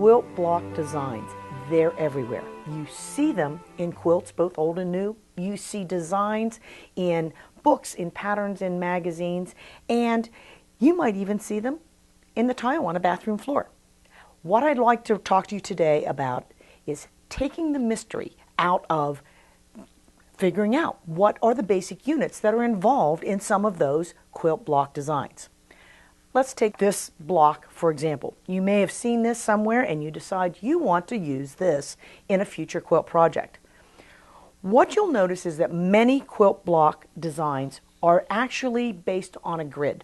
quilt block designs. They're everywhere. You see them in quilts, both old and new. You see designs in books, in patterns, in magazines, and you might even see them in the tile on a bathroom floor. What I'd like to talk to you today about is taking the mystery out of figuring out what are the basic units that are involved in some of those quilt block designs. Let's take this block, for example. You may have seen this somewhere and you decide you want to use this in a future quilt project. What you'll notice is that many quilt block designs are actually based on a grid.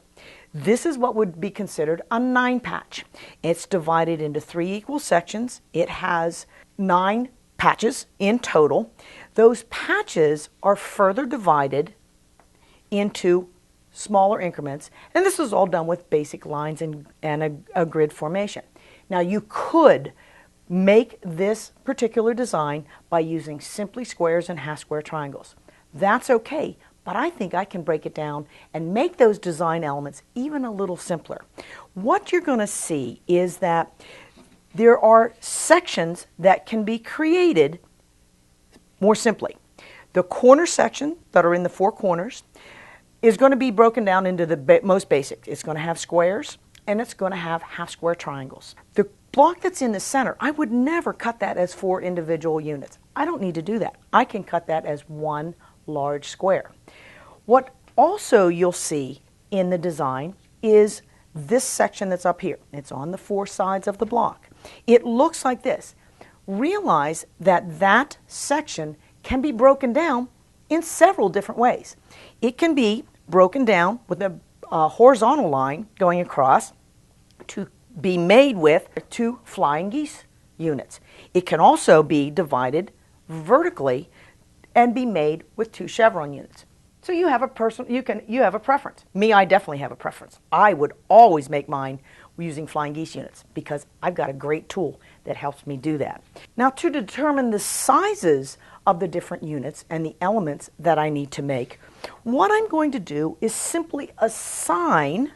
This is what would be considered a 9-patch. It's divided into 3 equal sections. It has 9 patches in total. Those patches are further divided into smaller increments, and this is all done with basic lines and a grid formation. Now you could make this particular design by using simply squares and half square triangles. That's okay, but I think I can break it down and make those design elements even a little simpler. What you're going to see is that there are sections that can be created more simply. The corner section that are in the 4 corners is going to be broken down into the most basic. It's going to have squares and it's going to have half square triangles. The block that's in the center, I would never cut that as 4 individual units. I don't need to do that. I can cut that as one large square. What also you'll see in the design is this section that's up here. It's on the 4 sides of the block. It looks like this. Realize that that section can be broken down in several different ways. It can be broken down with a horizontal line going across to be made with 2 flying geese units. It can also be divided vertically and be made with 2 chevron units. So you have a preference. Me, I definitely have a preference. I would always make mine using flying geese units because I've got a great tool that helps me do that. Now, to determine the sizes of the different units and the elements that I need to make, what I'm going to do is simply assign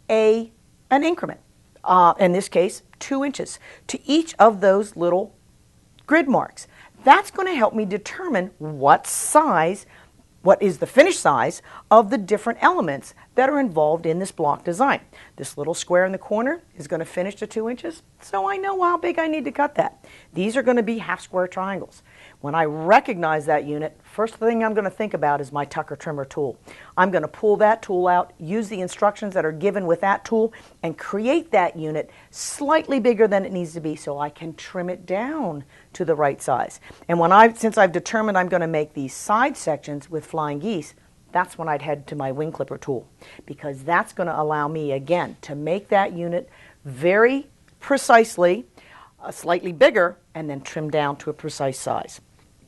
an increment, in this case 2 inches, to each of those little grid marks. That's going to help me determine what is the finished size of the different elements that are involved in this block design. This little square in the corner is going to finish to 2 inches, so I know how big I need to cut that. These are going to be half square triangles. When I recognize that unit, first thing I'm going to think about is my tucker trimmer tool. I'm going to pull that tool out, use the instructions that are given with that tool, and create that unit slightly bigger than it needs to be so I can trim it down to the right size. And since I've determined I'm going to make these side sections with flying geese, that's when I'd head to my wing clipper tool, because that's going to allow me again to make that unit very precisely, slightly bigger, and then trim down to a precise size.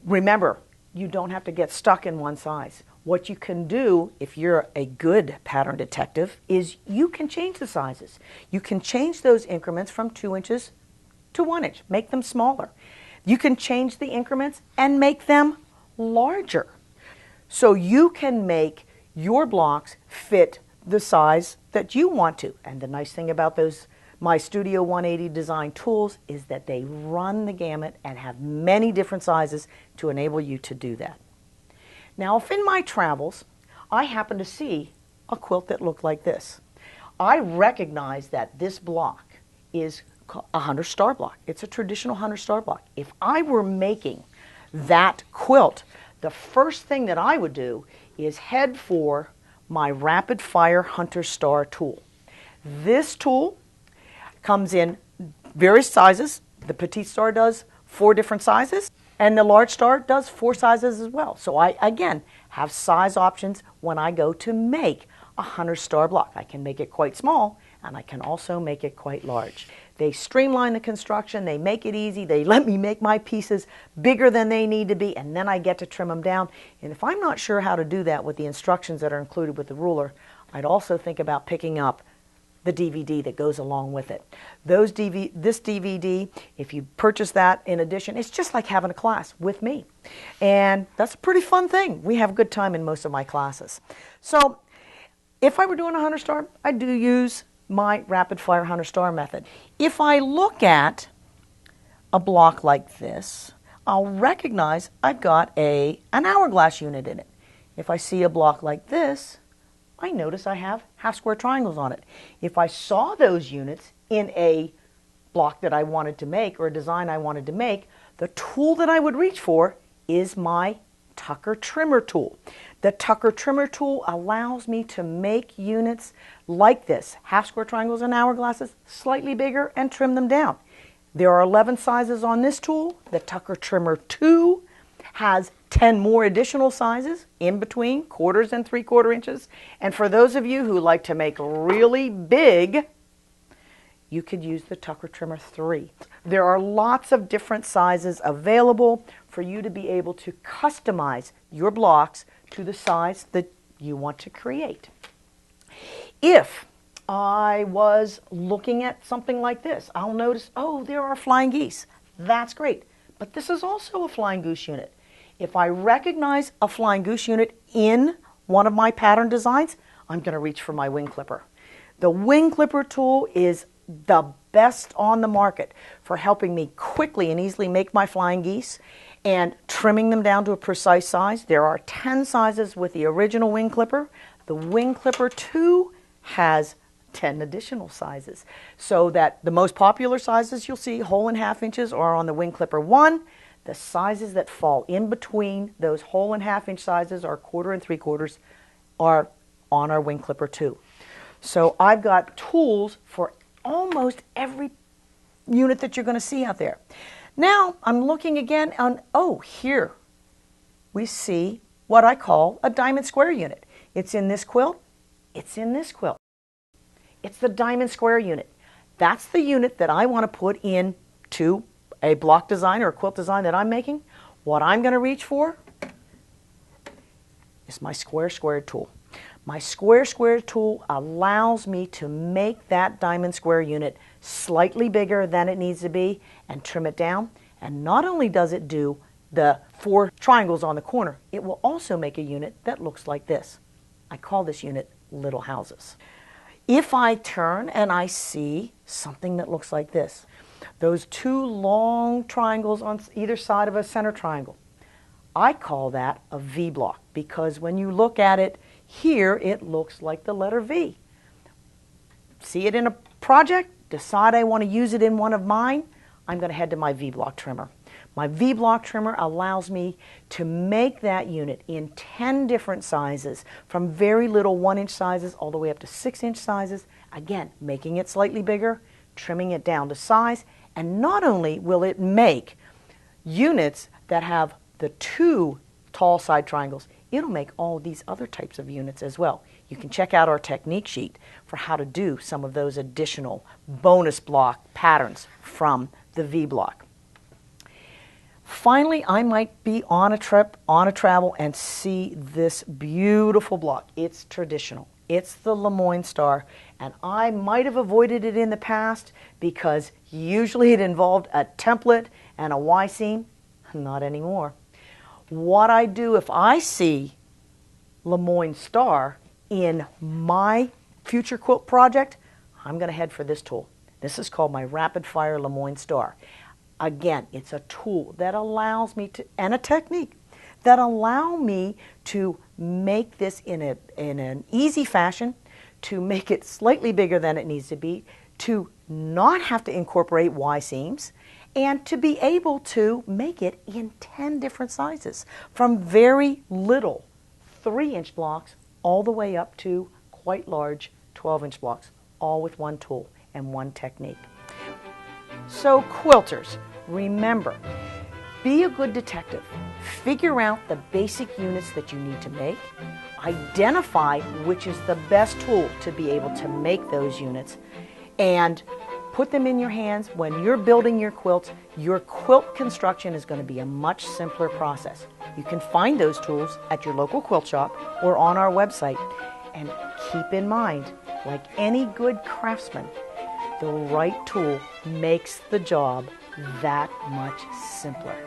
Remember, you don't have to get stuck in one size. What you can do, if you're a good pattern detective, is you can change the sizes. You can change those increments from 2 inches to 1 inch, make them smaller. You can change the increments and make them larger. So you can make your blocks fit the size that you want to. And the nice thing about my Studio 180 design tools is that they run the gamut and have many different sizes to enable you to do that. Now, if in my travels I happen to see a quilt that looked like this, I recognize that this block is a Hunter Star block. It's a traditional Hunter Star block. If I were making that quilt, the first thing that I would do is head for my Rapid Fire Hunter Star tool. This tool comes in various sizes. The Petite Star does 4 different sizes, and the Large Star does 4 sizes as well. So I, again, have size options when I go to make a Hunter Star block. I can make it quite small, and I can also make it quite large. They streamline the construction, they make it easy, they let me make my pieces bigger than they need to be, and then I get to trim them down. And if I'm not sure how to do that with the instructions that are included with the ruler, I'd also think about picking up the DVD that goes along with it. This DVD, if you purchase that in addition, it's just like having a class with me. And that's a pretty fun thing. We have a good time in most of my classes. So if I were doing a Hunter Star, I do use my Rapid Fire Hunter Star method. If I look at a block like this, I'll recognize I've got an hourglass unit in it. If I see a block like this, I notice I have half square triangles on it. If I saw those units in a block that I wanted to make or a design I wanted to make, the tool that I would reach for is my Tucker trimmer tool. The Tucker trimmer tool allows me to make units like this, half square triangles and hourglasses, slightly bigger, and trim them down. There are 11 sizes on this tool. The Tucker trimmer 2 has 10 more additional sizes in between quarters and 3/4 inches. And for those of you who like to make really big, you could use the Tucker trimmer 3. There are lots of different sizes available for you to be able to customize your blocks to the size that you want to create. If I was looking at something like this, I'll notice, oh, there are flying geese. That's great. But this is also a flying goose unit. If I recognize a flying goose unit in one of my pattern designs, I'm going to reach for my wing clipper. The wing clipper tool is the best on the market for helping me quickly and easily make my flying geese and trimming them down to a precise size. There are 10 sizes with the original wing clipper. The wing clipper 2 has 10 additional sizes, so that the most popular sizes you'll see, 1/2 inches, are on the wing clipper 1. The sizes that fall in between those 1/2 inch sizes, or 1/4 and 3/4, are on our wing clipper 2. So I've got tools for almost every unit that you're going to see out there. Now I'm looking again on, oh, here we see what I call a diamond square unit. It's in this quilt. It's in this quilt. It's the diamond square unit. That's the unit that I want to put into a block design or a quilt design that I'm making. What I'm going to reach for is my square tool. My square tool allows me to make that diamond square unit slightly bigger than it needs to be and trim it down. And not only does it do the 4 triangles on the corner, it will also make a unit that looks like this. I call this unit little houses. If I turn and I see something that looks like this, those 2 long triangles on either side of a center triangle, I call that a V block, because when you look at it here, it looks like the letter V. See it in a project, decide I want to use it in one of mine, I'm going to head to my V block trimmer. My V block trimmer allows me to make that unit in 10 different sizes, from very little 1-inch sizes all the way up to 6-inch sizes. Again, making it slightly bigger, trimming it down to size, and not only will it make units that have the 2 tall side triangles, it'll make all these other types of units as well. You can check out our technique sheet for how to do some of those additional bonus block patterns from the V block. Finally, I might be on a trip, on a travel, and see this beautiful block. It's traditional. It's the Lemoyne Star, and I might have avoided it in the past because usually it involved a template and a Y-seam. Not anymore. What I do if I see Lemoyne Star in my future quilt project, I'm going to head for this tool. This is called my Rapid Fire Lemoyne Star. Again, it's a tool that allows me to, and a technique, that allow me to make this in an easy fashion, to make it slightly bigger than it needs to be, to not have to incorporate Y-seams, and to be able to make it in 10 different sizes, from very little 3-inch blocks all the way up to quite large 12-inch blocks, all with one tool and one technique. So quilters, remember, be a good detective. Figure out the basic units that you need to make. Identify which is the best tool to be able to make those units, and put them in your hands. When you're building your quilts, your quilt construction is going to be a much simpler process. You can find those tools at your local quilt shop or on our website. And keep in mind, like any good craftsman, the right tool makes the job that much simpler.